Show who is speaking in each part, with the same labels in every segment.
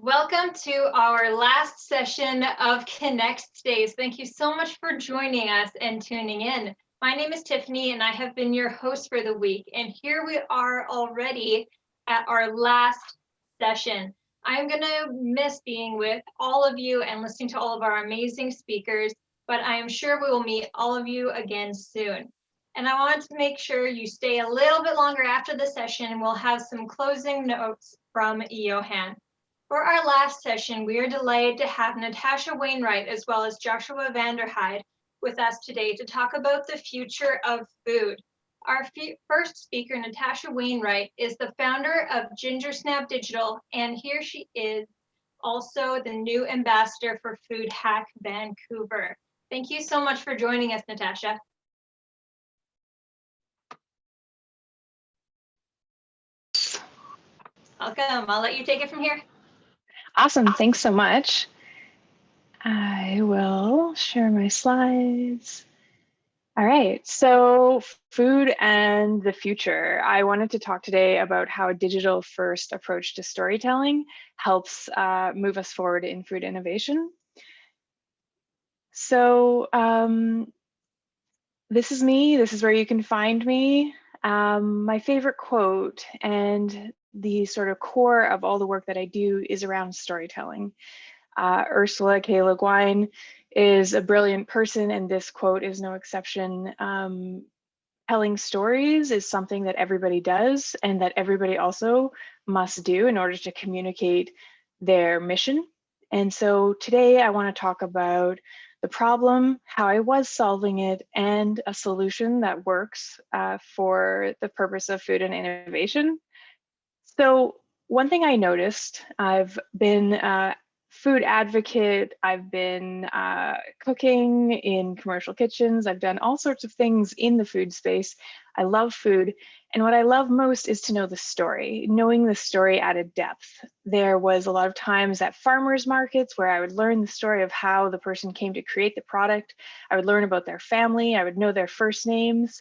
Speaker 1: Welcome to our last session of Connect Days. Thank you so much for joining us and tuning in. My name is Tiffany and I have been your host for the week. And here we are already at our last session. I'm gonna miss being with all of you and listening to all of our amazing speakers, but I am sure we will meet all of you again soon. And I want to make sure you stay a little bit longer after the session and we'll have some closing notes from Johan. For our last session, we are delighted to have Natasha Wainwright as well as Joshua Vanderheide with us today to talk about the future of food. Our first speaker, Natasha Wainwright, is the founder of Gingersnap Digital, and here she is also the new ambassador for FoodHack Vancouver. Thank you so much for joining us, Natasha. Welcome. I'll let you take it from here.
Speaker 2: Awesome, thanks so much. I will share my slides. All right, so food and the future. I wanted to talk today about how a digital-first approach to storytelling helps move us forward in food innovation. So this is me, this is where you can find me. My favorite quote and the sort of core of all the work that I do is around storytelling. Ursula K. Le Guin is a brilliant person, and this quote is no exception. Telling stories is something that everybody does and that everybody also must do in order to communicate their mission. And so today I want to talk about the problem, how I was solving it, and a solution that works for the purpose of food and innovation. So one thing I noticed, I've been a food advocate, I've been cooking in commercial kitchens, I've done all sorts of things in the food space. I love food, and what I love most is to know the story, knowing the story at a depth. There was a lot of times at farmers markets where I would learn the story of how the person came to create the product. I would learn about their family, I would know their first names,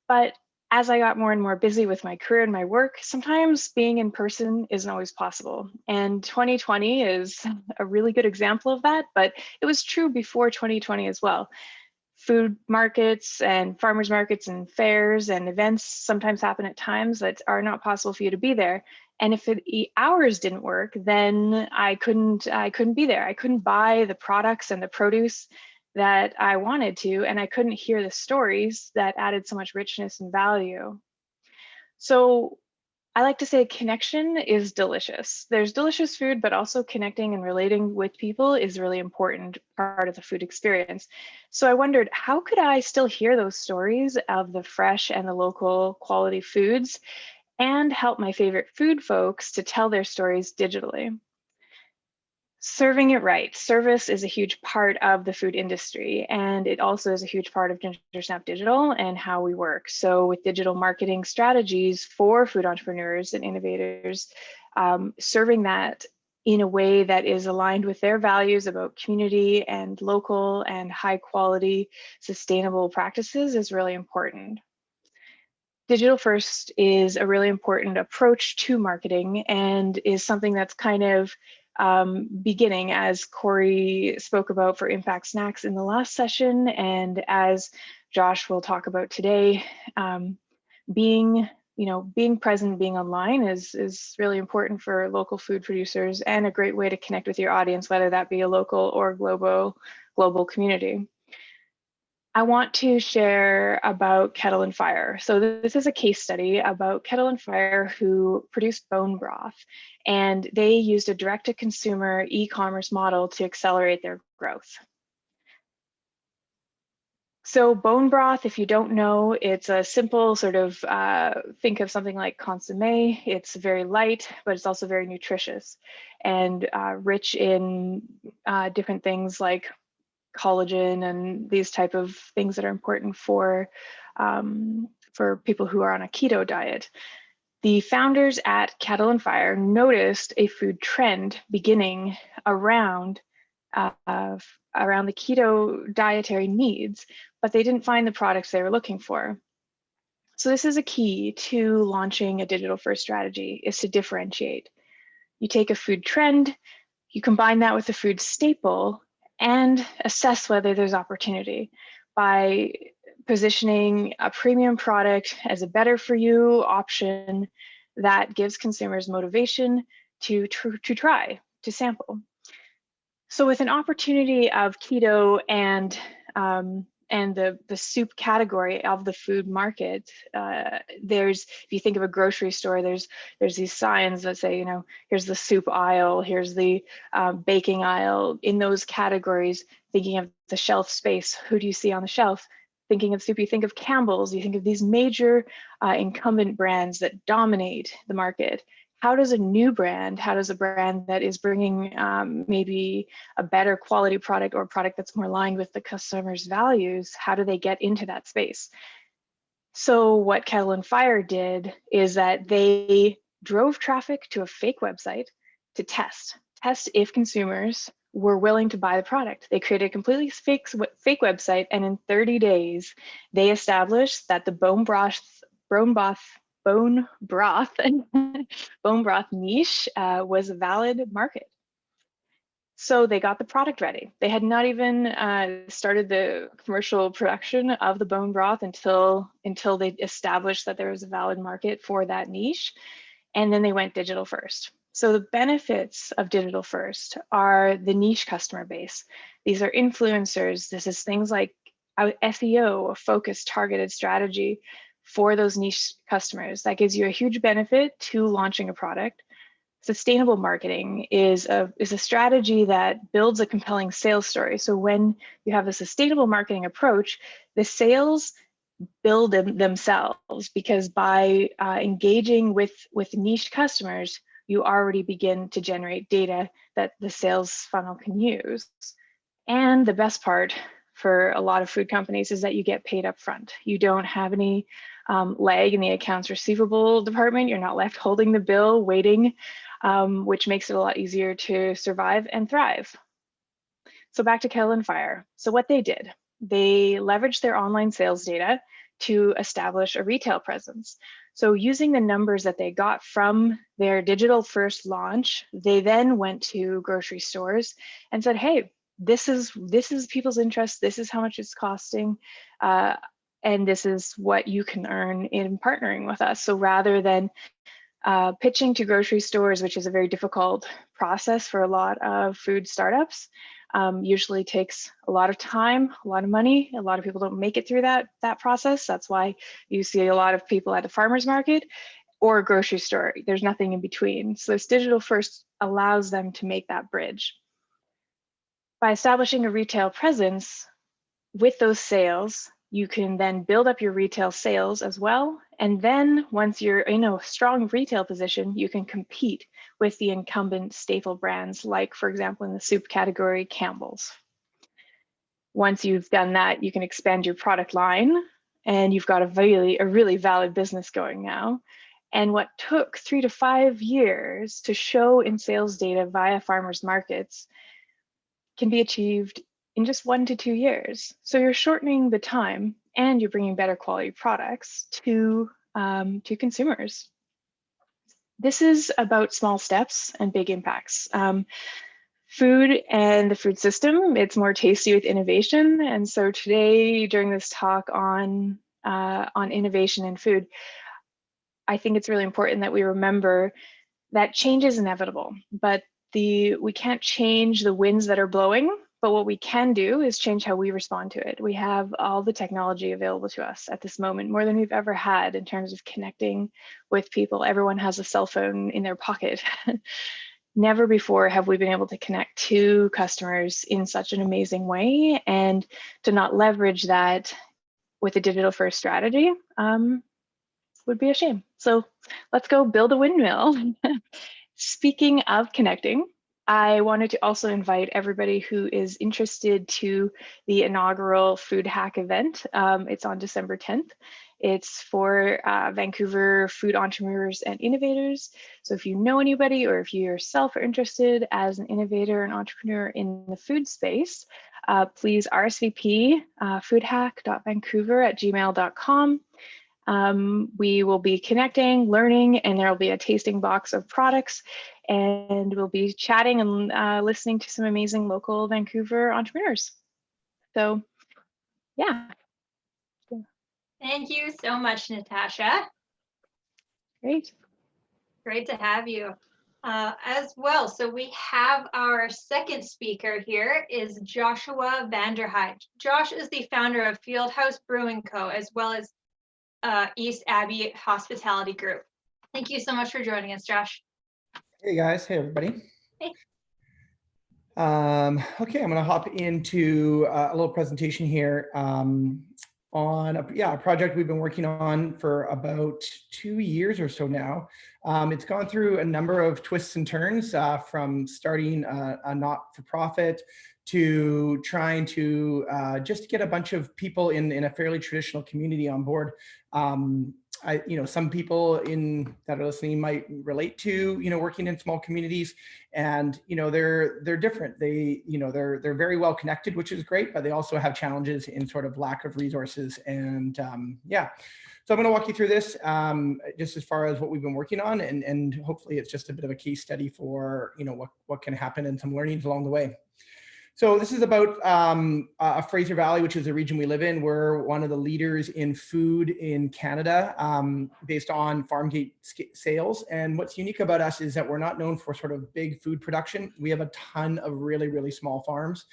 Speaker 2: but as I got more and more busy with my career and my work, sometimes being in person isn't always possible. And 2020 is a really good example of that, but it was true before 2020 as well. Food markets and farmers markets and fairs and events sometimes happen at times that are not possible for you to be there. And if hours didn't work, then I couldn't be there. I couldn't buy the products and the produce that I wanted to, and I couldn't hear the stories that added so much richness and value. So I like to say connection is delicious. There's delicious food, but also connecting and relating with people is a really important part of the food experience. So I wondered, how could I still hear those stories of the fresh and the local quality foods and help my favorite food folks to tell their stories digitally? Serving it right. Service is a huge part of the food industry, and it also is a huge part of Gingersnap Digital and how we work. So with digital marketing strategies for food entrepreneurs and innovators, serving that in a way that is aligned with their values about community and local and high quality sustainable practices is really important. Digital first is a really important approach to marketing and is something that's kind of beginning, as Corey spoke about for Impact Snacks in the last session, and as Josh will talk about today, being present, being online is really important for local food producers and a great way to connect with your audience, whether that be a local or global community. I want to share about Kettle Fire. So this is a case study about Kettle Fire, who produced bone broth, and they used a direct-to-consumer e-commerce model to accelerate their growth. So bone broth, if you don't know, it's a simple sort of, think of something like consommé. It's very light, but it's also very nutritious and rich in different things like collagen and these type of things that are important for people who are on a keto diet. The founders at Kettle Fire noticed a food trend beginning around the keto dietary needs, but they didn't find the products they were looking for. So this is a key to launching a digital first strategy, is to differentiate. You take a food trend, You combine that with a food staple and assess whether there's opportunity by positioning a premium product as a better for you option that gives consumers motivation to try, to sample. So with an opportunity of keto and the soup category of the food market, if you think of a grocery store, there's these signs that say, here's the soup aisle, here's the baking aisle. In those categories, thinking of the shelf space, who do you see on the shelf? Thinking of soup, you think of Campbell's, you think of these major incumbent brands that dominate the market. How does a new brand, how does a brand that is bringing maybe a better quality product or a product that's more aligned with the customer's values, how do they get into that space? So what Kettle Fire did is that they drove traffic to a fake website to test if consumers were willing to buy the product. They created a completely fake website, and in 30 days, they established that the bone broth niche was a valid market. So they got the product ready. They had not even started the commercial production of the bone broth until they established that there was a valid market for that niche. And then they went digital first. So the benefits of digital first are the niche customer base. These are influencers. This is things like SEO, a focused, targeted strategy for those niche customers. That gives you a huge benefit to launching a product. Sustainable marketing is a strategy that builds a compelling sales story. So when you have a sustainable marketing approach, the sales build themselves, because by engaging with niche customers, you already begin to generate data that the sales funnel can use. And the best part for a lot of food companies is that you get paid up front. You don't have any lag in the accounts receivable department. You're not left holding the bill, waiting, which makes it a lot easier to survive and thrive. So back to Kettle Fire. So what they did, they leveraged their online sales data to establish a retail presence. So using the numbers that they got from their digital first launch, they then went to grocery stores and said, hey, this is people's interest, this is how much it's costing, and this is what you can earn in partnering with us. So rather than pitching to grocery stores, which is a very difficult process for a lot of food startups, usually takes a lot of time, a lot of money. A lot of people don't make it through that process. That's why you see a lot of people at the farmer's market or a grocery store. There's nothing in between. So this digital first allows them to make that bridge. By establishing a retail presence with those sales, you can then build up your retail sales as well. And then once you're in a strong retail position, you can compete with the incumbent staple brands, like, for example, in the soup category, Campbell's. Once you've done that, you can expand your product line, and you've got a really valid business going now. And what took 3 to 5 years to show in sales data via farmers markets can be achieved in just 1 to 2 years. So you're shortening the time, and you're bringing better quality products to consumers. This is about small steps and big impacts. Food and the food system, it's more tasty with innovation. And so today, during this talk on innovation in food, I think it's really important that we remember that change is inevitable, but we can't change the winds that are blowing. But what we can do is change how we respond to it. We have all the technology available to us at this moment, more than we've ever had in terms of connecting with people. Everyone has a cell phone in their pocket. Never before have we been able to connect to customers in such an amazing way, and to not leverage that with a digital first strategy would be a shame. So let's go build a windmill. Speaking of connecting, I wanted to also invite everybody who is interested to the inaugural FoodHack event. It's on December 10th. It's for Vancouver food entrepreneurs and innovators. So if you know anybody, or if you yourself are interested as an innovator and entrepreneur in the food space, please RSVP foodhack.vancouver@gmail.com. We will be connecting, learning, and there will be a tasting box of products, and we'll be chatting and listening to some amazing local Vancouver entrepreneurs. So yeah.
Speaker 1: Thank you so much, Natasha.
Speaker 2: Great.
Speaker 1: Great to have you as well. So we have our second speaker here is Joshua Vanderheide. Josh is the founder of Fieldhouse Brewing Co., as well as East Abbey Hospitality Group. Thank you so much for joining us, Josh.
Speaker 3: Hey guys, hey everybody.
Speaker 1: Hey.
Speaker 3: Okay, I'm going to hop into a little presentation here on a project we've been working on for about 2 years or so now. It's gone through a number of twists and turns from starting a not-for-profit to trying to just get a bunch of people in a fairly traditional community on board. Some people that are listening might relate to, working in small communities, and, they're different. They're very well connected, which is great, but they also have challenges in sort of lack of resources. And yeah, so I'm going to walk you through this just as far as what we've been working on, and hopefully it's just a bit of a case study for, what can happen and some learnings along the way. So this is about Fraser Valley, which is the region we live in. We're one of the leaders in food in Canada based on farm gate sales. And what's unique about us is that we're not known for sort of big food production. We have a ton of really, really small farms.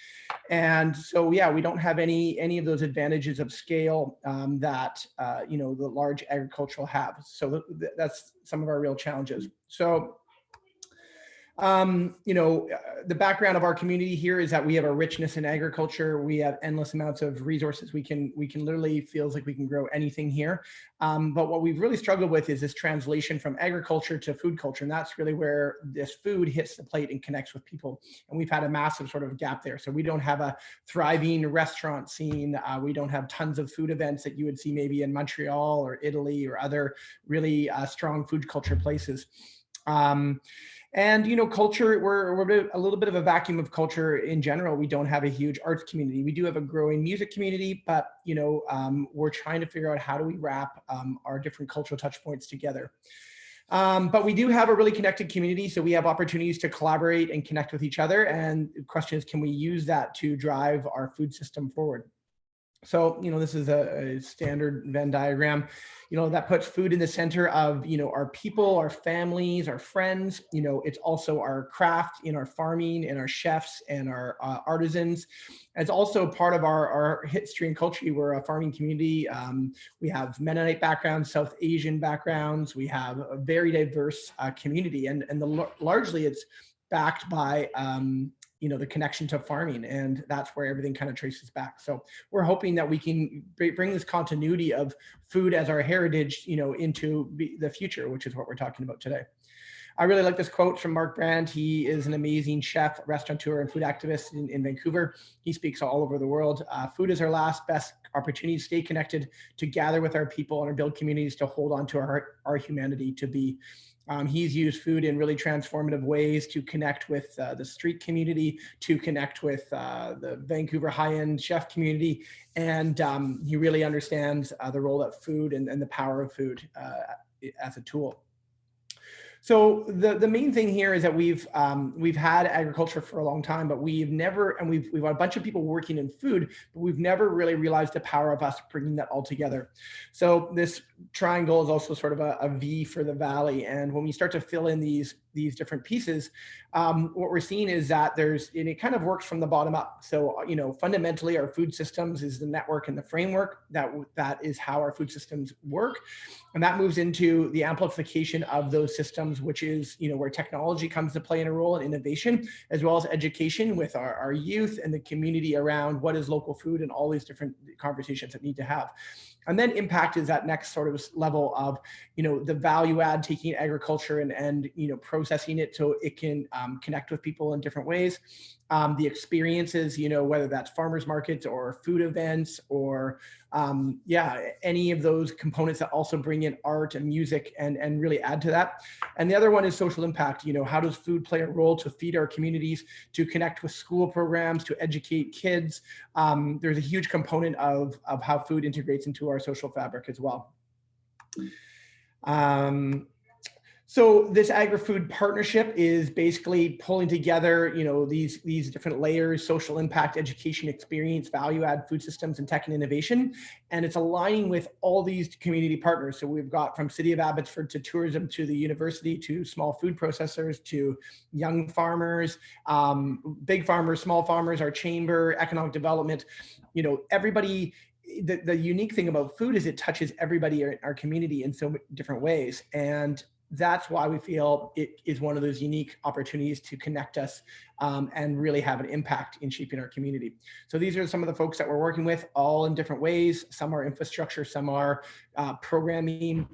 Speaker 3: And so, yeah, we don't have any of those advantages of scale that, the large agricultural have. So that's some of our real challenges. So the background of our community here is that we have a richness in agriculture. We have endless amounts of resources. We can literally feels like we can grow anything here. But what we've really struggled with is this translation from agriculture to food culture. And that's really where this food hits the plate and connects with people. And we've had a massive sort of gap there. So we don't have a thriving restaurant scene. We don't have tons of food events that you would see maybe in Montreal or Italy or other really strong food culture places. And, culture, we're a little bit of a vacuum of culture in general. We don't have a huge arts community. We do have a growing music community, but, we're trying to figure out how do we wrap our different cultural touch points together. But we do have a really connected community. So we have opportunities to collaborate and connect with each other. And the question is, can we use that to drive our food system forward? So, this is a standard Venn diagram, that puts food in the center of, our people, our families, our friends. It's also our craft, in our farming, and our chefs and our artisans. It's also part of our history and culture. We're a farming community. We have Mennonite backgrounds, South Asian backgrounds. We have a very diverse community, and largely it's backed by the connection to farming, and that's where everything kind of traces back. So we're hoping that we can bring this continuity of food as our heritage, into the future, which is what we're talking about today. I really like this quote from Mark Brand. He is an amazing chef, restaurateur, and food activist in Vancouver. He speaks all over the world. Food is our last best opportunity to stay connected, to gather with our people, and to build communities, to hold on to our humanity, to be. He's used food in really transformative ways to connect with the street community, to connect with the Vancouver high-end chef community. And he really understands the role that food and the power of food as a tool. So the main thing here is that we've had agriculture for a long time, but we've got a bunch of people working in food, but we've never really realized the power of us bringing that all together. So this triangle is also sort of a V for the valley. And when we start to fill in these different pieces, what we're seeing is that it kind of works from the bottom up. So, fundamentally our food systems is the network and the framework that is how our food systems work. And that moves into the amplification of those systems, which is, where technology comes to play in a role, and innovation, as well as education with our youth and the community around what is local food and all these different conversations that need to have. And then impact is that next sort of level of, the value add, taking agriculture and processing it so it can connect with people in different ways. The experiences, whether that's farmers markets or food events or any of those components that also bring in art and music and really add to that. And the other one is social impact. How does food play a role to feed our communities, to connect with school programs, to educate kids? There's a huge component of how food integrates into our social fabric as well. So this agri-food partnership is basically pulling together, these different layers: social impact, education, experience, value add, food systems, and tech and innovation. And it's aligning with all these community partners. So we've got from City of Abbotsford to tourism, to the university, to small food processors, to young farmers, big farmers, small farmers, our chamber, economic development, everybody. The unique thing about food is it touches everybody in our community in so many different ways. And that's why we feel it is one of those unique opportunities to connect us and really have an impact in shaping our community. So these are some of the folks that we're working with, all in different ways. Some are infrastructure, some are programming,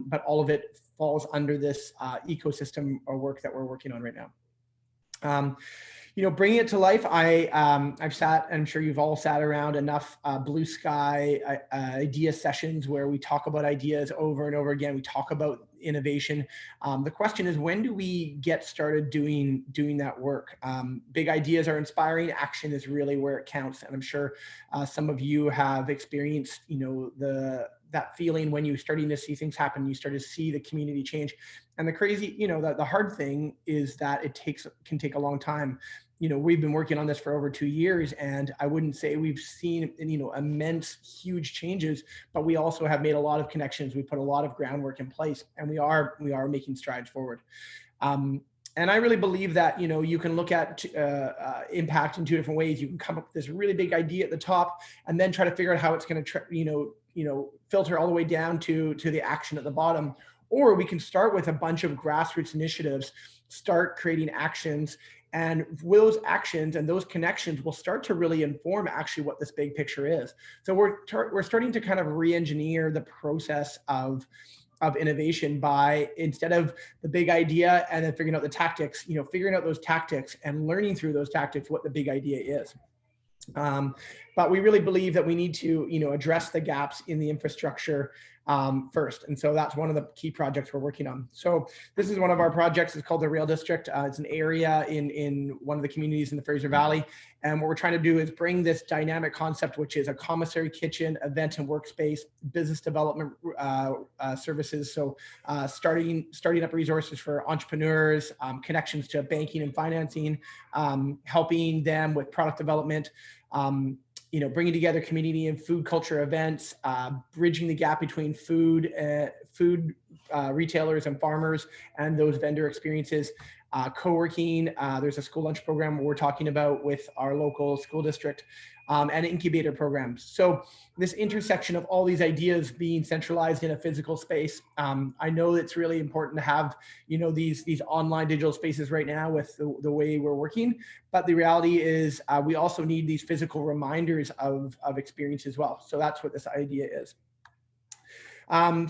Speaker 3: but all of it falls under this ecosystem or work that we're working on right now. Bringing it to life, I've sat, and I'm sure you've all sat around enough blue sky idea sessions where we talk about ideas over and over again. We talk about innovation. The question is, when do we get started doing that work? Big ideas are inspiring. Action is really where it counts. And I'm sure some of you have experienced, that feeling when you're starting to see things happen, you start to see the community change. And the crazy, the hard thing is that it can take a long time. We've been working on this for over 2 years, and I wouldn't say we've seen, immense, huge changes, but we also have made a lot of connections. We put a lot of groundwork in place, and we are making strides forward. And I really believe that, you can look at impact in two different ways. You can come up with this really big idea at the top, and then try to figure out how it's going to, filter all the way down to the action at the bottom. Or we can start with a bunch of grassroots initiatives, start creating actions, and those actions and those connections will start to really inform actually what this big picture is. So we're starting to kind of re-engineer the process of innovation by, instead of the big idea and then figuring out the tactics, figuring out those tactics and learning through those tactics what the big idea is. But we really believe that we need to, address the gaps in the infrastructure first. And so that's one of the key projects we're working on. So this is one of our projects. It's called the Rail District. It's an area in one of the communities in the Fraser Valley. And what we're trying to do is bring this dynamic concept, which is a commissary kitchen, event and workspace, business development services. So starting up resources for entrepreneurs, connections to banking and financing, helping them with product development, bringing together community and food culture events, bridging the gap between food retailers and farmers and those vendor experiences, co-working. There's a school lunch program we're talking about with our local school district, and incubator programs. So this intersection of all these ideas being centralized in a physical space. I know it's really important to have, these online digital spaces right now with the way we're working, but the reality is we also need these physical reminders of experience as well. So that's what this idea is.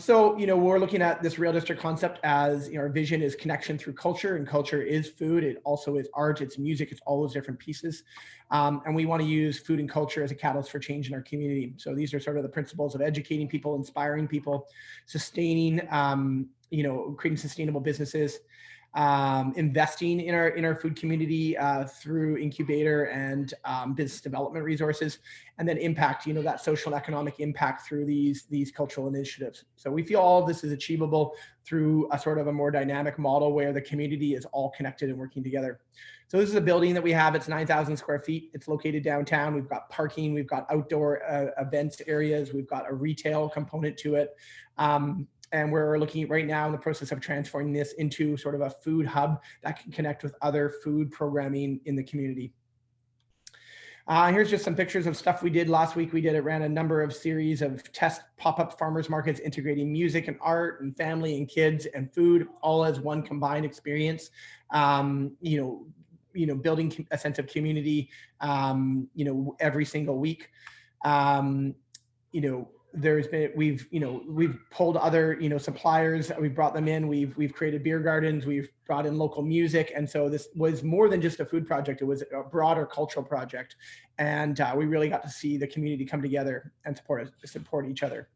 Speaker 3: So, we're looking at this Rail District concept as, our vision is connection through culture, and culture is food. It also is art, it's music, it's all those different pieces. And we want to use food and culture as a catalyst for change in our community. So these are sort of the principles of educating people, inspiring people, sustaining, creating sustainable businesses, investing in our food community through incubator and business development resources, and then impact, that social and economic impact through these cultural initiatives. So we feel all of this is achievable through a sort of a more dynamic model where the community is all connected and working together. So this is a building that we have. It's 9,000 square feet. It's located downtown. We've got parking. We've got outdoor events areas. We've got a retail component to it. And we're looking right now in the process of transforming this into sort of a food hub that can connect with other food programming in the community. Here's just some pictures of stuff we did last week. We ran a number of series of test pop-up farmers markets integrating music and art and family and kids and food all as one combined experience. Building a sense of community, every single week. We've pulled other, suppliers, we've brought them in, we've created beer gardens, we've brought in local music. And so this was more than just a food project, it was a broader cultural project. And we really got to see the community come together and support each other.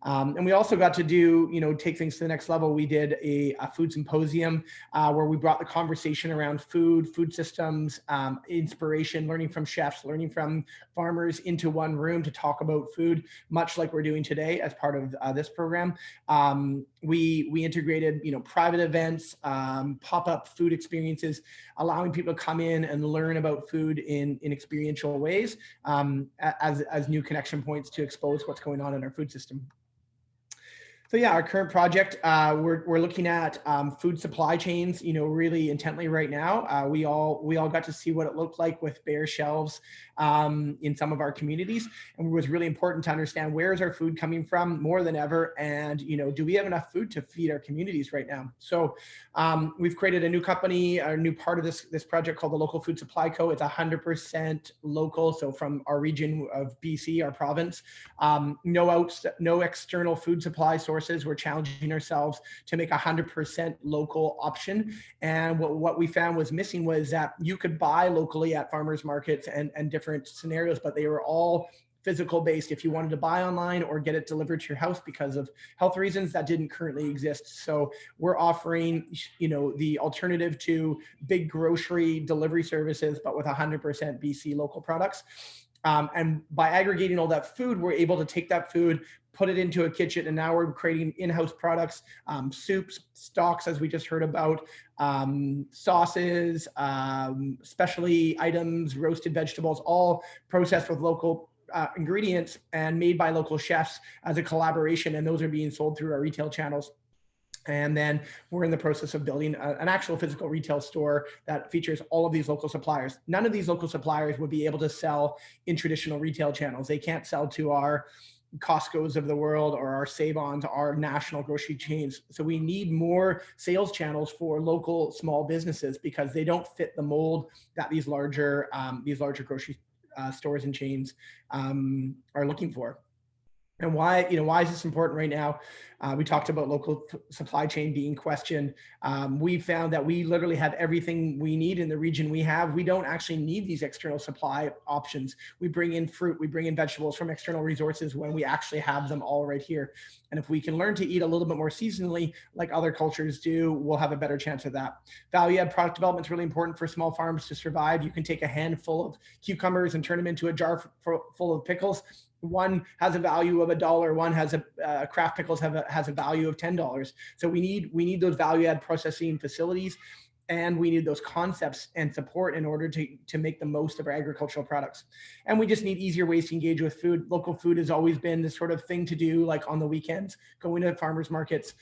Speaker 3: And we also got to do, take things to the next level. We did a food symposium where we brought the conversation around food systems, inspiration, learning from chefs, learning from farmers into one room to talk about food, much like we're doing today as part of this program. We integrated, private events, pop-up food experiences, allowing people to come in and learn about food in experiential ways as new connection points to expose what's going on in our food system. So yeah, our current project, we're looking at food supply chains, really intently right now. We all got to see what it looked like with bare shelves in some of our communities, and it was really important to understand where is our food coming from more than ever, and do we have enough food to feed our communities right now? So we've created a new company, a new part of this project called the Local Food Supply Co. It's 100% local, so from our region of BC, our province. No external food supply sources. We're challenging ourselves to make 100% local option. And what we found was missing was that you could buy locally at farmers markets and different scenarios, but they were all physical based. If you wanted to buy online or get it delivered to your house because of health reasons, that didn't currently exist. So we're offering, the alternative to big grocery delivery services, but with 100% BC local products. And by aggregating all that food, we're able to take that food, put it into a kitchen, and now we're creating in-house products, soups, stocks, as we just heard about, sauces, specialty items, roasted vegetables, all processed with local ingredients and made by local chefs as a collaboration. And those are being sold through our retail channels. And then we're in the process of building an actual physical retail store that features all of these local suppliers. None of these local suppliers would be able to sell in traditional retail channels. They can't sell to our Costco's of the world or our Save-Ons, our national grocery chains. So we need more sales channels for local small businesses because they don't fit the mold that these larger grocery stores and chains are looking for. And why is this important right now? We talked about local supply chain being questioned. We found that we literally have everything we need in the region we have. We don't actually need these external supply options. We bring in fruit, we bring in vegetables from external resources when we actually have them all right here. And if we can learn to eat a little bit more seasonally, like other cultures do, we'll have a better chance of that. Value-add product development is really important for small farms to survive. You can take a handful of cucumbers and turn them into a jar full of pickles. One has a value of $1. One has craft pickles has a value of $10. So we need those value add processing facilities, and we need those concepts and support in order to make the most of our agricultural products. And we just need easier ways to engage with food. Local food has always been the sort of thing to do, like on the weekends, going to farmers markets,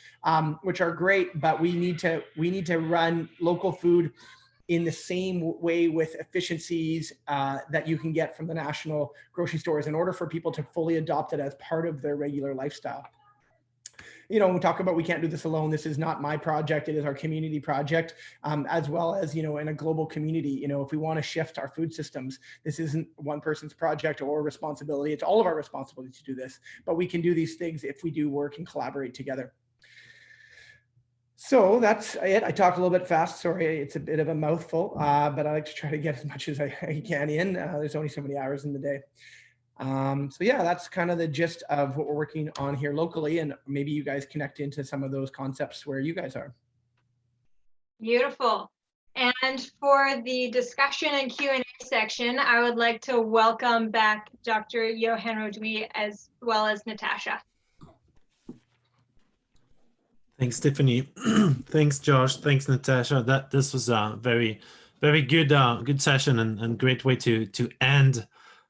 Speaker 3: which are great, but we need to run local food in the same way with efficiencies that you can get from the national grocery stores in order for people to fully adopt it as part of their regular lifestyle. When we talk about we can't do this alone, this is not my project, it is our community project, as well as, in a global community. If we want to shift our food systems, this isn't one person's project or responsibility. It's all of our responsibility to do this, but we can do these things if we do work and collaborate together. So that's it. I talked a little bit fast. Sorry, it's a bit of a mouthful, but I like to try to get as much as I can in. There's only so many hours in the day. So yeah, that's kind of the gist of what we're working on here locally, and maybe you guys connect into some of those concepts where you guys are.
Speaker 1: Beautiful. And for the discussion and Q&A section, I would like to welcome back Dr. Johan Rodui as well as Natasha.
Speaker 4: Thanks, Tiffany. Thanks, Josh. Thanks, Natasha. This was a very, very good session and great way to end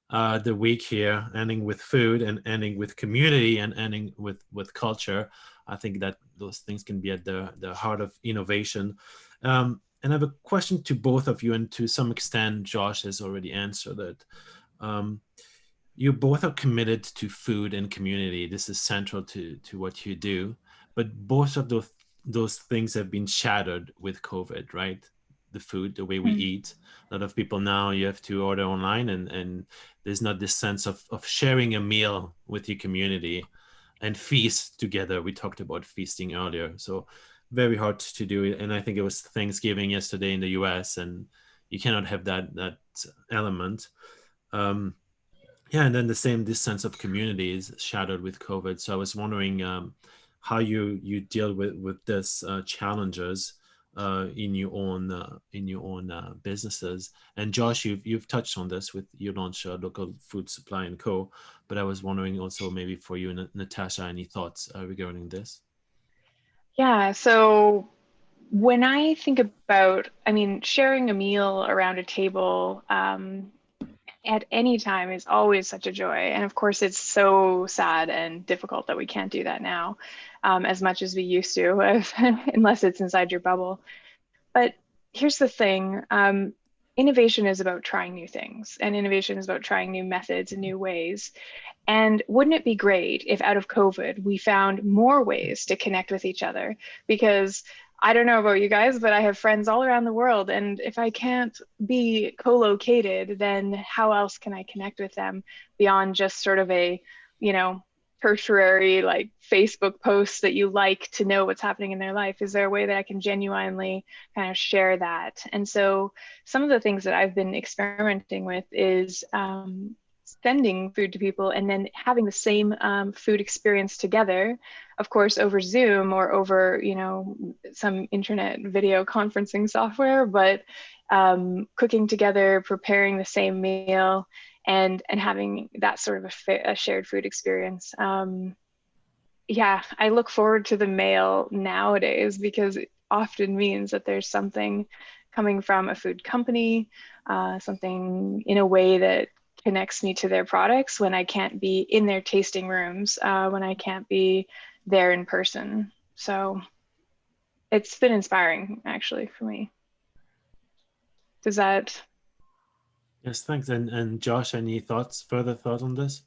Speaker 4: the week here, ending with food and ending with community and ending with culture. I think that those things can be at the heart of innovation. And I have a question to both of you, and to some extent, Josh has already answered it. You both are committed to food and community. This is central to what you do. But both of those things have been shattered with COVID, right? The food, the way we eat. A lot of people now, you have to order online, and there's not this sense of sharing a meal with your community and feast together. We talked about feasting earlier. So very hard to do it. And I think it was Thanksgiving yesterday in the US, and you cannot have that element. Yeah, and then this sense of community is shadowed with COVID. So I was wondering how you deal with this challenges in your own businesses. And Josh, you've touched on this with your launch local food supply and co. But I was wondering also maybe for you, Natasha, any thoughts regarding this?
Speaker 2: Yeah, so when I think about, I mean, sharing a meal around a table at any time is always such a joy. And of course, it's so sad and difficult that we can't do that now as much as we used to, unless it's inside your bubble. But here's the thing. Innovation is about trying new things, and innovation is about trying new methods and new ways. And wouldn't it be great if out of COVID, we found more ways to connect with each other? Because I don't know about you guys, but I have friends all around the world. And if I can't be co-located, then how else can I connect with them beyond just sort of a, you know, tertiary like Facebook posts that you like to know what's happening in their life? Is there a way that I can genuinely kind of share that? And so some of the things that I've been experimenting with is sending food to people and then having the same food experience together, of course, over Zoom or over, you know, some internet video conferencing software, but cooking together, preparing the same meal, and having that sort of a shared food experience. Yeah, I look forward to the mail nowadays because it often means that there's something coming from a food company, something in a way that connects me to their products when I can't be in their tasting rooms, when I can't be there in person. So it's been inspiring actually for me. Does that?
Speaker 4: Yes, thanks. And Josh, any further thoughts on this?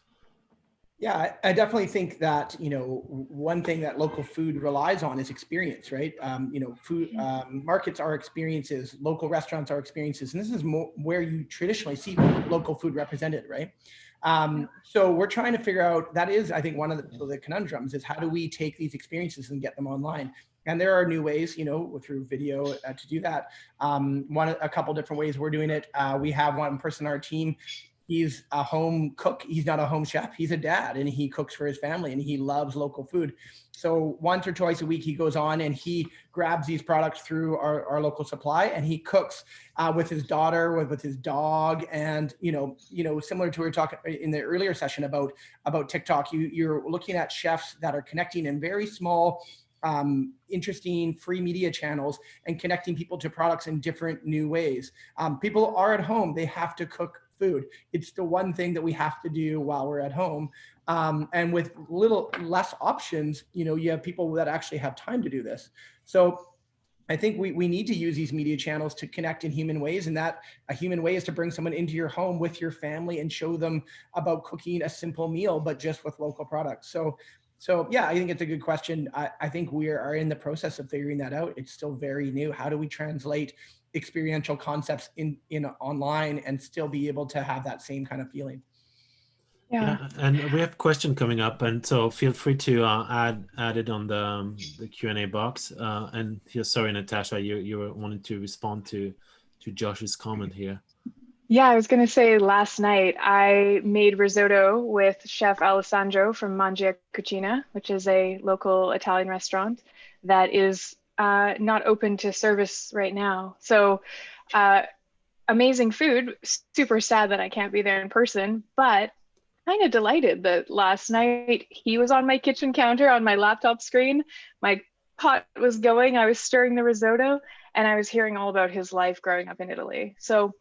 Speaker 3: Yeah, I definitely think that, you know, one thing that local food relies on is experience, right? You know, food markets are experiences, local restaurants are experiences, and this is where you traditionally see local food represented, right? So we're trying to figure out, that is, I think, one of the conundrums is how do we take these experiences and get them online? And there are new ways, you know, through video to do that. A couple different ways we're doing it. We have one person on our team. He's a home cook. He's not a home chef. He's a dad, and he cooks for his family, and he loves local food. So once or twice a week, he goes on and he grabs these products through our local supply, and he cooks with his daughter, with his dog, and you know, similar to what we were talking in the earlier session about TikTok. You're looking at chefs that are connecting in very small, interesting free media channels and connecting people to products in different new ways. People are at home; they have to cook food. It's the one thing that we have to do while we're at home. And with less options, you know, you have people that actually have time to do this. So I think we need to use these media channels to connect in human ways. And that a human way is to bring someone into your home with your family and show them about cooking a simple meal, but just with local products. So yeah, I think it's a good question. I think we are in the process of figuring that out. It's still very new. How do we translate experiential concepts in online and still be able to have that same kind of feeling?
Speaker 2: Yeah.
Speaker 4: And we have a question coming up, and so feel free to add it on the Q&A box. And here, sorry, Natasha, you wanted to respond to Josh's comment here.
Speaker 2: Yeah, I was going to say last night I made risotto with Chef Alessandro from Mangia Cucina, which is a local Italian restaurant that is not open to service right now. So amazing food, super sad that I can't be there in person, but kind of delighted that last night he was on my kitchen counter on my laptop screen. My pot was going, I was stirring the risotto, and I was hearing all about his life growing up in Italy. So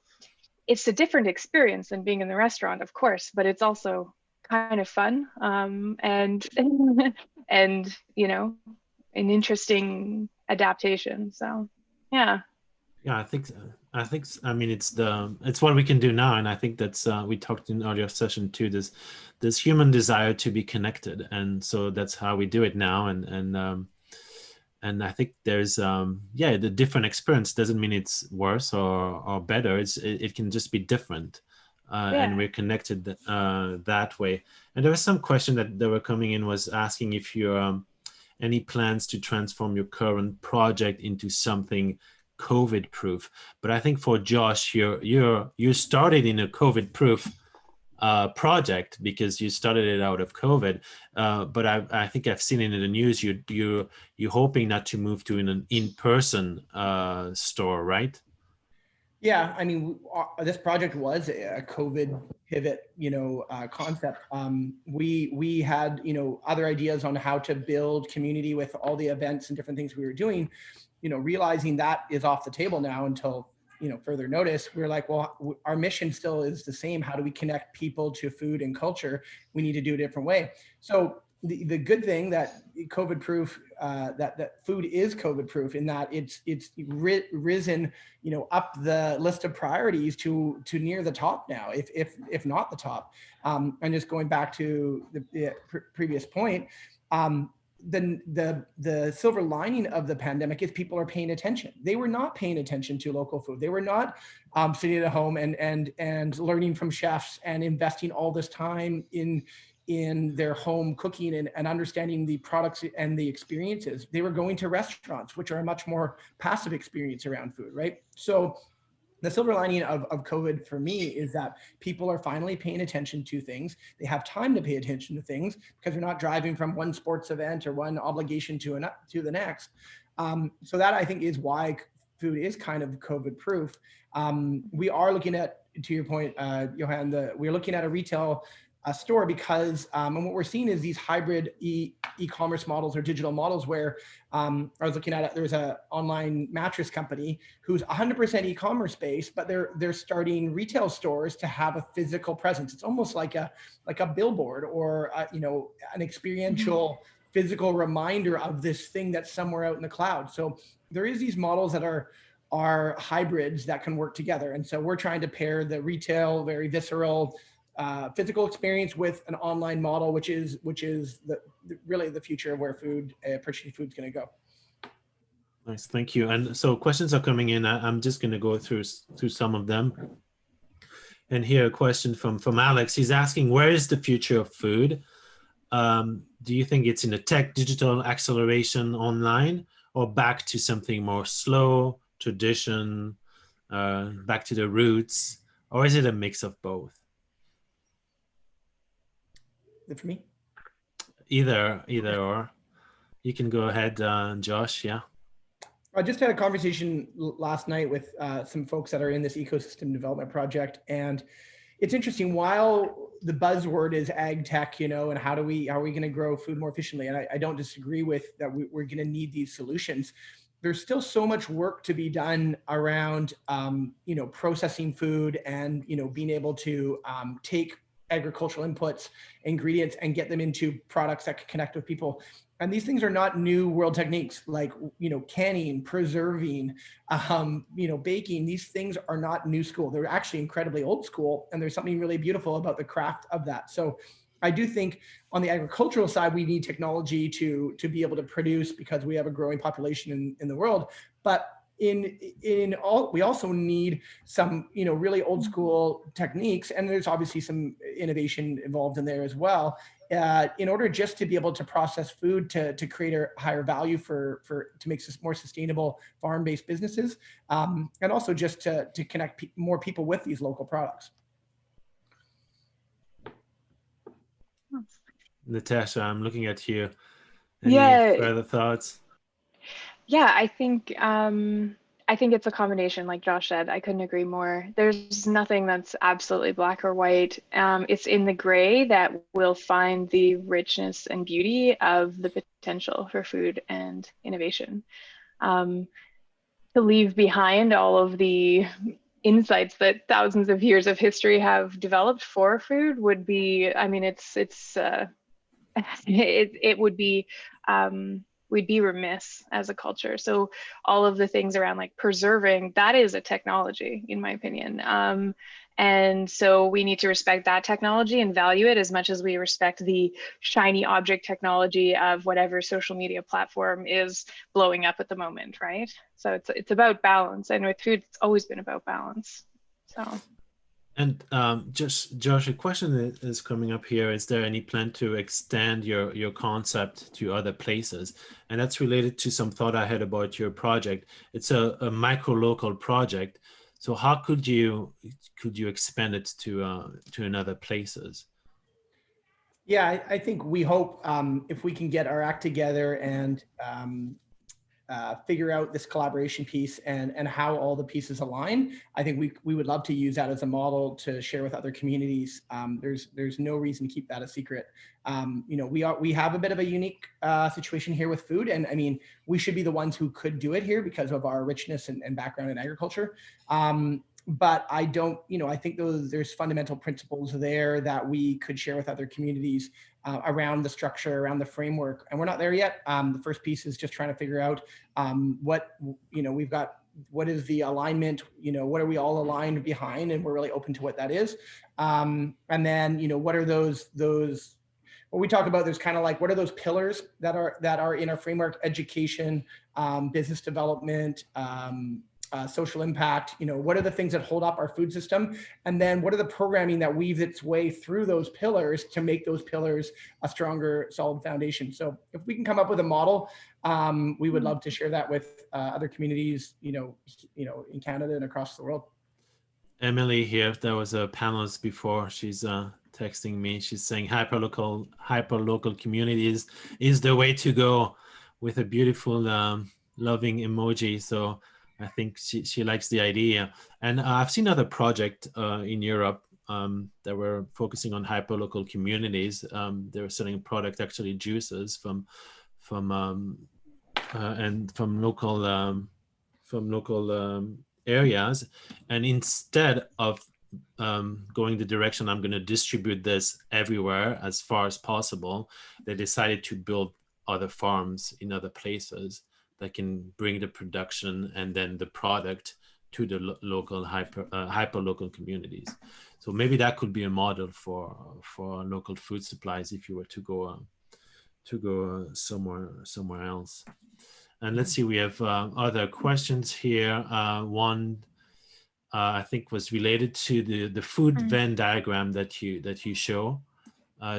Speaker 2: it's a different experience than being in the restaurant, of course, but it's also kind of fun and and you know, an interesting adaptation. So yeah.
Speaker 4: Yeah, I mean it's what we can do now, and I think that's we talked in earlier session too. This human desire to be connected, and so that's how we do it now. And I think there's the different experience doesn't mean it's worse or better. It can just be different, and we're connected that way. And there was some question that were coming in was asking if you any plans to transform your current project into something COVID proof. But I think for Josh, you started in a COVID proof project because you started it out of COVID. But I think I've seen it in the news. You're hoping not to move to an in-person store, right?
Speaker 3: Yeah, I mean, this project was a COVID pivot, concept. We had, other ideas on how to build community with all the events and different things we were doing. Realizing that is off the table now until further notice. We're like, well, our mission still is the same. How do we connect people to food and culture? We need to do it a different way. So the good thing that COVID proof, that food is COVID proof in that it's risen, up the list of priorities to near the top now, if not the top. And just going back to the previous point, the silver lining of the pandemic is people are paying attention. They were not paying attention to local food. They were not sitting at home and learning from chefs and investing all this time in their home cooking and understanding the products and the experiences. They were going to restaurants, which are a much more passive experience around food, right? So the silver lining of COVID for me is that people are finally paying attention to things. They have time to pay attention to things because they're not driving from one sports event or one obligation to the next. So that I think is why food is kind of COVID proof. We are looking at, to your point, Johan, we're looking at a retail store because, and what we're seeing is these hybrid e-commerce models or digital models where I was looking at it, there's an online mattress company who's 100% e-commerce based, but they're starting retail stores to have a physical presence. It's almost like a billboard or an experiential physical reminder of this thing that's somewhere out in the cloud. So there is these models that are hybrids that can work together. And so we're trying to pair the retail, very visceral, physical experience with an online model, which is really the future of where purchasing food is going to go.
Speaker 4: Nice, thank you. And so questions are coming in. I'm just going to go through some of them. And here a question from Alex. He's asking, where is the future of food? Do you think it's in the tech, digital acceleration, online, or back to something more slow, tradition, back to the roots, or is it a mix of both?
Speaker 3: For me?
Speaker 4: Either or. You can go ahead, Josh. Yeah.
Speaker 3: I just had a conversation last night with some folks that are in this ecosystem development project, and it's interesting. While the buzzword is ag tech, and how are we going to grow food more efficiently? And I don't disagree with that. We're going to need these solutions. There's still so much work to be done around, processing food and being able to take agricultural inputs, ingredients, and get them into products that can connect with people. And these things are not new world techniques like, canning, preserving, baking. These things are not new school. They're actually incredibly old school. And there's something really beautiful about the craft of that. So I do think on the agricultural side, we need technology to be able to produce because we have a growing population in the world. But we also need some, really old school techniques, and there's obviously some innovation involved in there as well, in order just to be able to process food to create a higher value to make more sustainable farm-based businesses, and also just to connect more people with these local products.
Speaker 4: Natasha, I'm looking at you. Any further thoughts?
Speaker 2: Yeah, I think it's a combination, like Josh said. I couldn't agree more. There's nothing that's absolutely black or white. It's in the gray that we'll find the richness and beauty of the potential for food and innovation. To leave behind all of the insights that thousands of years of history have developed for food would be, it would be, we'd be remiss as a culture. So all of the things around like preserving, that is a technology, in my opinion. And so we need to respect that technology and value it as much as we respect the shiny object technology of whatever social media platform is blowing up at the moment, right? So it's about balance. And with food, it's always been about balance. So.
Speaker 4: And just Josh, a question that is coming up here: is there any plan to extend your concept to other places? And that's related to some thought I had about your project. It's a micro local project. So how could you expand it to another places?
Speaker 3: Yeah, I think we hope if we can get our act together and figure out this collaboration piece and how all the pieces align, I think we would love to use that as a model to share with other communities. There's no reason to keep that a secret. You know, we have a bit of a unique situation here with food, and I mean, we should be the ones who could do it here because of our richness and background in agriculture. But I don't, you know, I think there's fundamental principles there that we could share with other communities around the structure, around the framework, and we're not there yet. The first piece is just trying to figure out what, you know, we've got, what is the alignment, you know, what are we all aligned behind, and we're really open to what that is. And then, you know, what are those what we talk about, there's kind of like, what are those pillars that are in our framework: education, business development, social impact, you know, what are the things that hold up our food system? And then what are the programming that weaves its way through those pillars to make those pillars a stronger, solid foundation? So if we can come up with a model, we would love to share that with other communities, you know, in Canada and across the world.
Speaker 4: Emily here, there was a panelist before, she's texting me, she's saying hyper-local communities is the way to go, with a beautiful loving emoji. So I think she likes the idea. And I've seen other projects in Europe that were focusing on hyper-local communities. They were selling a product, actually juices from local areas. And instead of going the direction, I'm going to distribute this everywhere as far as possible, they decided to build other farms in other places that can bring the production and then the product to the local hyper-local communities. So maybe that could be a model for local food supplies if you were to go somewhere else. And let's see, we have other questions here. One I think was related to the food Venn diagram that you show,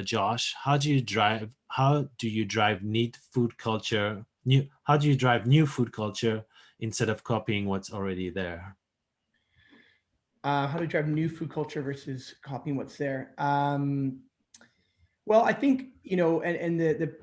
Speaker 4: Josh. How do you drive neat food culture? How do you drive new food culture instead of copying what's already there?
Speaker 3: How to drive new food culture versus copying what's there? Well, I think, you know, and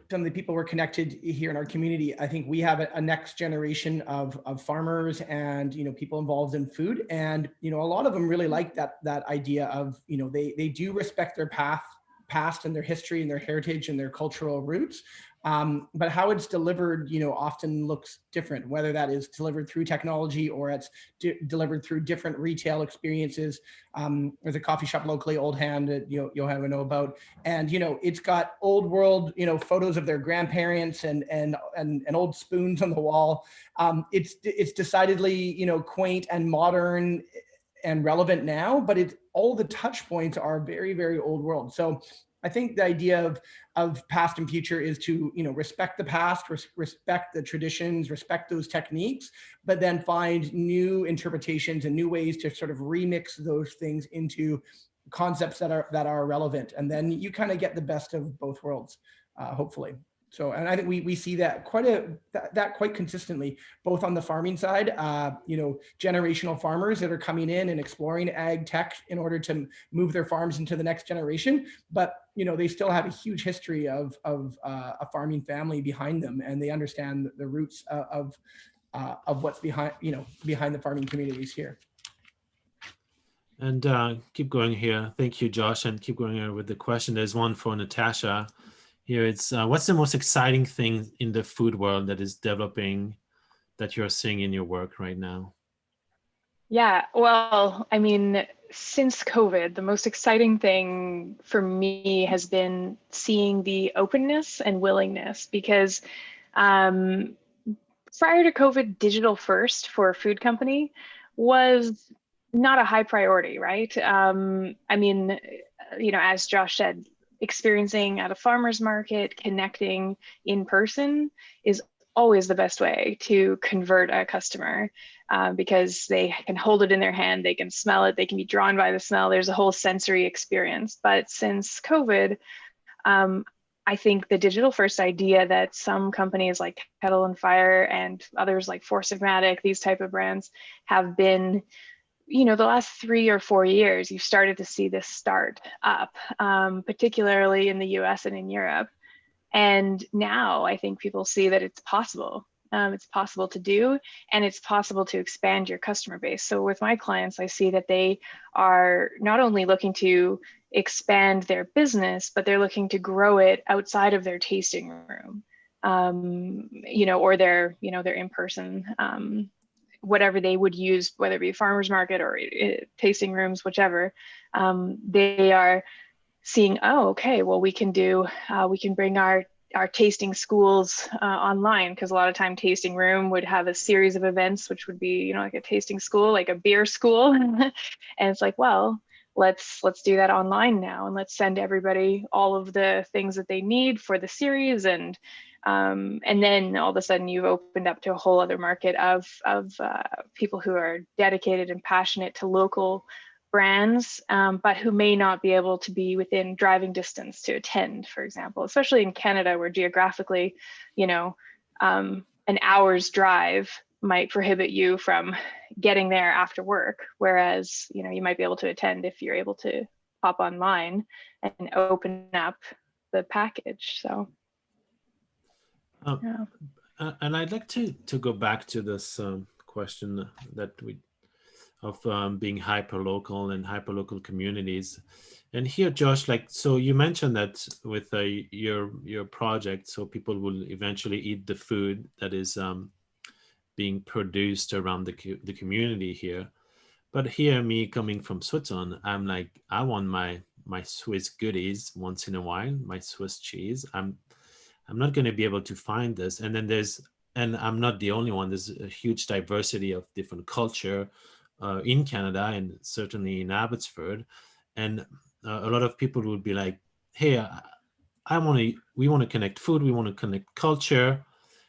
Speaker 3: some of the people we're connected here in our community, I think we have a next generation of farmers and, you know, people involved in food. And, you know, a lot of them really like that idea of, you know, they do respect their past and their history and their heritage and their cultural roots. But how it's delivered, you know, often looks different, whether that is delivered through technology or it's delivered through different retail experiences. There's a coffee shop locally, Old Hand, that you'll have to know about. And, you know, it's got old world, you know, photos of their grandparents and old spoons on the wall. It's decidedly, you know, quaint and modern and relevant now, but all the touch points are very, very old world. So I think the idea of past and future is to, you know, respect the past, respect the traditions, respect those techniques, but then find new interpretations and new ways to sort of remix those things into concepts that are relevant. And then you kind of get the best of both worlds, hopefully. So, and I think we see that quite consistently, both on the farming side, you know, generational farmers that are coming in and exploring ag tech in order to move their farms into the next generation. But, you know, they still have a huge history of a farming family behind them, and they understand the roots of what's behind the farming communities here.
Speaker 4: And keep going here. Thank you, Josh, and keep going here with the question. There's one for Natasha. Here it's, what's the most exciting thing in the food world that is developing that you're seeing in your work right now?
Speaker 2: Yeah, well, I mean, since COVID, the most exciting thing for me has been seeing the openness and willingness, because prior to COVID, digital first for a food company was not a high priority, right? I mean, you know, as Josh said, experiencing at a farmer's market, connecting in person is always the best way to convert a customer, because they can hold it in their hand, they can smell it, they can be drawn by the smell. There's a whole sensory experience. But since COVID, I think the digital first idea that some companies like Kettle Fire and others like Force Sigmatic, these type of brands, have been the last 3 or 4 years, you've started to see this start up, particularly in the US and in Europe. And now I think people see that it's possible. It's possible to do, and it's possible to expand your customer base. So with my clients, I see that they are not only looking to expand their business, but they're looking to grow it outside of their tasting room, or their in-person, whatever they would use, whether it be farmers market or tasting rooms, whichever. They are seeing, oh, okay, well, we can bring our tasting schools online, because a lot of time tasting room would have a series of events, which would be, like a tasting school, like a beer school. And it's like, well, let's do that online now, and let's send everybody all of the things that they need for the series. And then all of a sudden you've opened up to a whole other market of people who are dedicated and passionate to local brands, but who may not be able to be within driving distance to attend, for example, especially in Canada, where geographically, an hour's drive might prohibit you from getting there after work. Whereas, you might be able to attend if you're able to hop online and open up the package. So, yeah.
Speaker 4: And I'd like to go back to this question that of being hyper-local and hyper-local communities. And here, Josh, so you mentioned that with your project, so people will eventually eat the food that is being produced around the community here. But here, me coming from Switzerland, I'm like, I want my Swiss goodies once in a while, my Swiss cheese. I'm not going to be able to find this. And then and I'm not the only one. There's a huge diversity of different culture in Canada, and certainly in Abbotsford. And a lot of people would be like, hey, we want to connect food, we want to connect culture.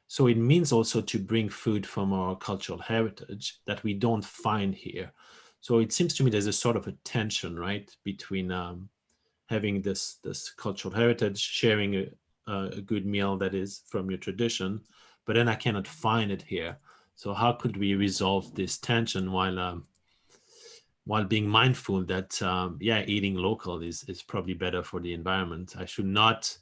Speaker 4: So it means also to bring food from our cultural heritage that we don't find here. So it seems to me there's a sort of a tension, right, between having this cultural heritage, sharing a good meal that is from your tradition, but then I cannot find it here. So how could we resolve this tension while being mindful that eating local is probably better for the environment? I should not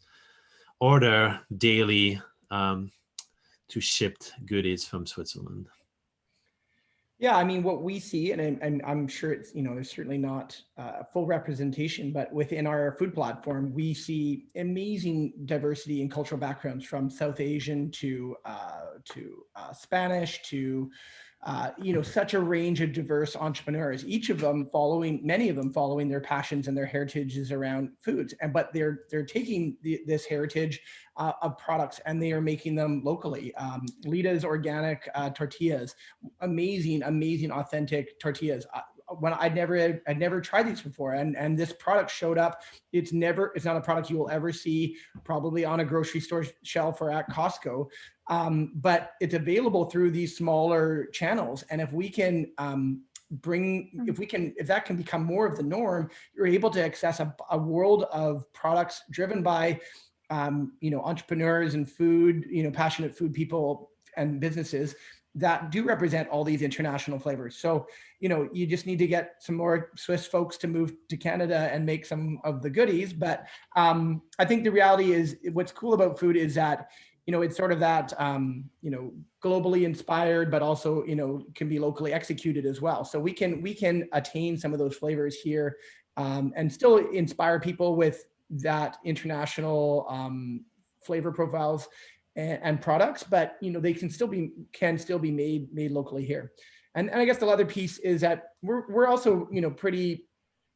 Speaker 4: order daily to shipped goodies from Switzerland.
Speaker 3: Yeah, I mean, what we see, and I'm sure it's, there's certainly not full representation, but within our food platform, we see amazing diversity in cultural backgrounds, from South Asian to Spanish to, such a range of diverse entrepreneurs, many of them following their passions and their heritages around foods. But they're taking this heritage of products, and they are making them locally. Lita's organic tortillas, amazing, authentic tortillas. When I'd never tried these before, and this product showed up. It's not a product you will ever see probably on a grocery store shelf or at Costco, but it's available through these smaller channels. And if we can if that can become more of the norm, you're able to access a world of products driven by entrepreneurs and food, passionate food people and businesses that do represent all these international flavors. So, you just need to get some more Swiss folks to move to Canada and make some of the goodies. But I think the reality is, what's cool about food is that, it's sort of that, globally inspired, but also, can be locally executed as well. So we can attain some of those flavors here and still inspire people with that international flavor profiles and products, but they can still be made locally here. And I guess the other piece is that we're also pretty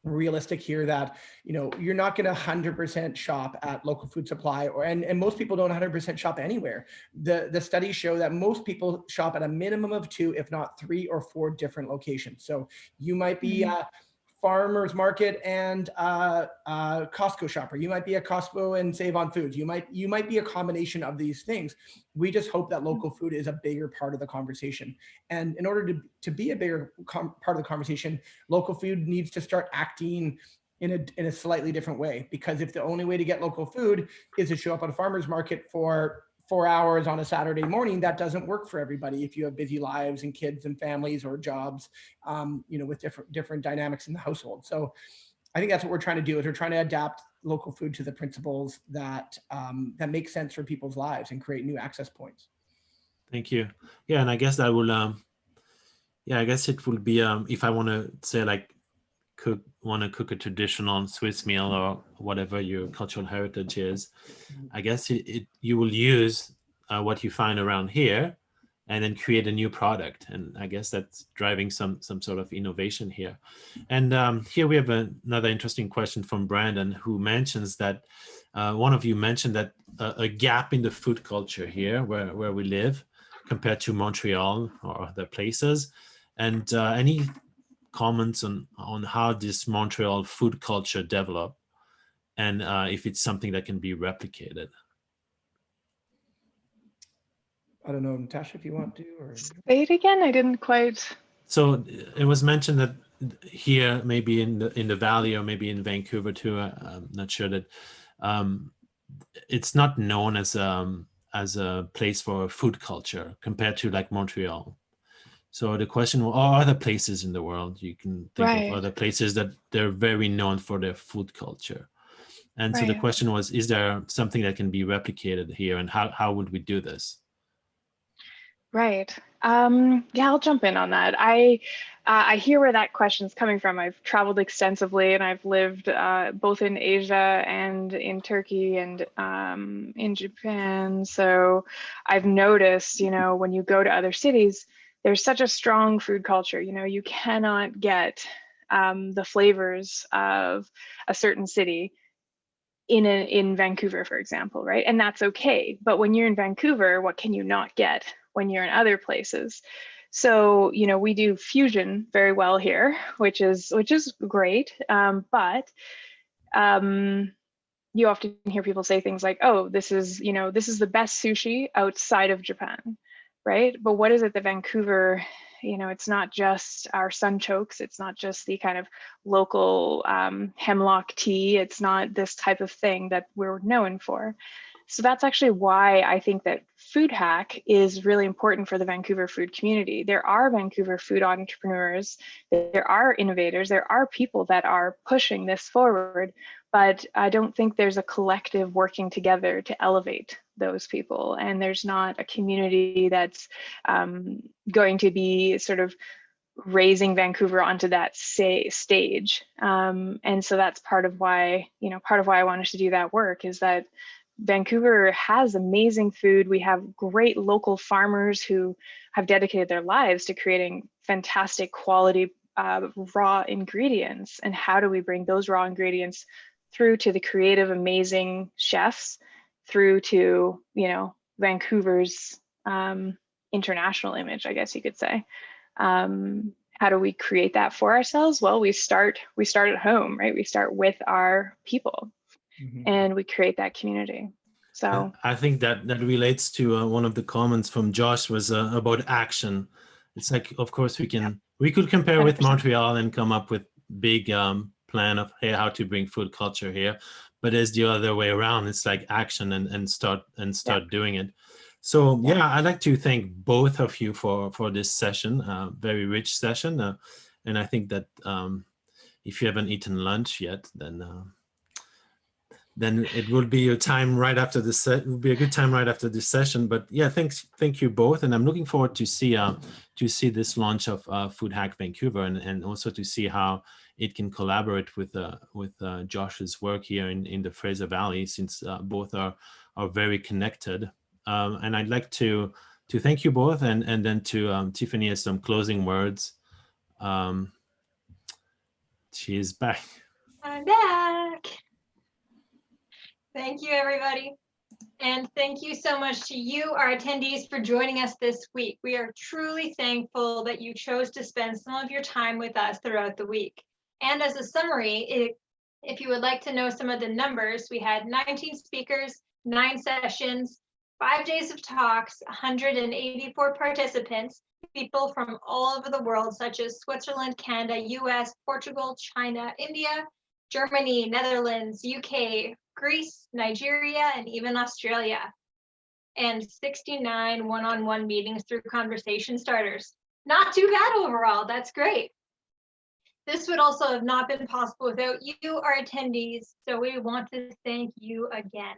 Speaker 3: realistic here, that you're not going to 100% shop at local food supply, and most people don't 100% shop anywhere. The studies show that most people shop at a minimum of 2, if not 3 or 4 different locations. So you might be farmers market and Costco shopper. You might be a Costco and Save on Foods. You might be a combination of these things. We just hope that local food is a bigger part of the conversation. And in order to be a bigger part of the conversation, local food needs to start acting in a slightly different way. Because if the only way to get local food is to show up at a farmer's market for 4 hours on a Saturday morning, that doesn't work for everybody if you have busy lives and kids and families or jobs, with different dynamics in the household. So I think that's what we're trying to do, is we're trying to adapt local food to the principles that make sense for people's lives and create new access points.
Speaker 4: Thank you. Yeah, and I guess that will, I guess it will be, if I want to say like want to cook a traditional Swiss meal or whatever your cultural heritage is, I guess you will use what you find around here and then create a new product. And I guess that's driving some sort of innovation here. And here we have another interesting question from Brandon, who mentions that one of you mentioned that a gap in the food culture here where we live compared to Montreal or other places. And any comments on how this Montreal food culture developed, and if it's something that can be replicated?
Speaker 3: I don't know, Natasha, if you want to, or
Speaker 2: Say it again. I didn't quite.
Speaker 4: So it was mentioned that here, maybe in the valley, or maybe in Vancouver too, I'm not sure, that it's not known as a place for food culture compared to like Montreal. So the question, or other places in the world, you can think
Speaker 2: Right.
Speaker 4: of other places that they're very known for their food culture. And so the
Speaker 2: Right.
Speaker 4: question was, is there something that can be replicated here, and how would we do this?
Speaker 2: Right. Yeah, I'll jump in on that. I hear where that question's coming from. I've traveled extensively, and I've lived both in Asia and in Turkey and in Japan. So I've noticed, when you go to other cities, there's such a strong food culture. You cannot get the flavors of a certain city in Vancouver, for example, right? And that's okay. But when you're in Vancouver, what can you not get when you're in other places? So, we do fusion very well here, which is great. But you often hear people say things like, "Oh, this is the best sushi outside of Japan," right? But what is it that Vancouver? It's not just our sunchokes. It's not just the kind of local hemlock tea. It's not this type of thing that we're known for. So that's actually why I think that FoodHack is really important for the Vancouver food community. There are Vancouver food entrepreneurs, there are innovators, there are people that are pushing this forward, but I don't think there's a collective working together to elevate those people. And there's not a community that's going to be sort of raising Vancouver onto that stage. And so that's part of why I wanted to do that work, is that Vancouver has amazing food. We have great local farmers who have dedicated their lives to creating fantastic quality raw ingredients. And how do we bring those raw ingredients through to the creative, amazing chefs, through to, Vancouver's international image, I guess you could say. How do we create that for ourselves? Well, we start at home, right? We start with our people. Mm-hmm. And we create that community. So
Speaker 4: I think that relates to one of the comments from Josh, was about action. It's like, of course, we could compare 100%. With Montreal and come up with big plan of, hey, how to bring food culture here, but it's the other way around. It's like action and start doing it. So I'd like to thank both of you for this session, very rich session, and I think that if you haven't eaten lunch yet, then it will be a time right after this. It will be a good time right after this session. But thank you both, and I'm looking forward to see this launch of FoodHack Vancouver, and also to see how it can collaborate with Josh's work here in the Fraser Valley, since both are very connected. And I'd like to thank you both, and then to Tiffany has some closing words. She is back.
Speaker 1: I'm back. Thank you, everybody. And thank you so much to you, our attendees, for joining us this week. We are truly thankful that you chose to spend some of your time with us throughout the week. And as a summary, if you would like to know some of the numbers, we had 19 speakers, 9 sessions, 5 days of talks, 184 participants, people from all over the world, such as Switzerland, Canada, US, Portugal, China, India, Germany, Netherlands, UK, Greece, Nigeria, and even Australia. and 69 one-on-one meetings through conversation starters. Not too bad overall, that's great. This would also have not been possible without you, our attendees, so we want to thank you again.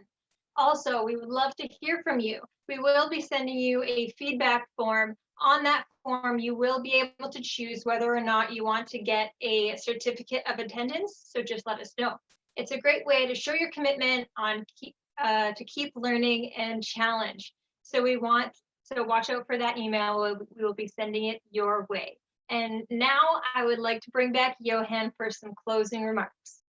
Speaker 1: Also, we would love to hear from you. We will be sending you a feedback form. On that form, you will be able to choose whether or not you want to get a certificate of attendance, so just let us know. It's a great way to show your commitment to keep learning and challenge. So watch out for that email. We will be sending it your way. And now I would like to bring back Johan for some closing remarks.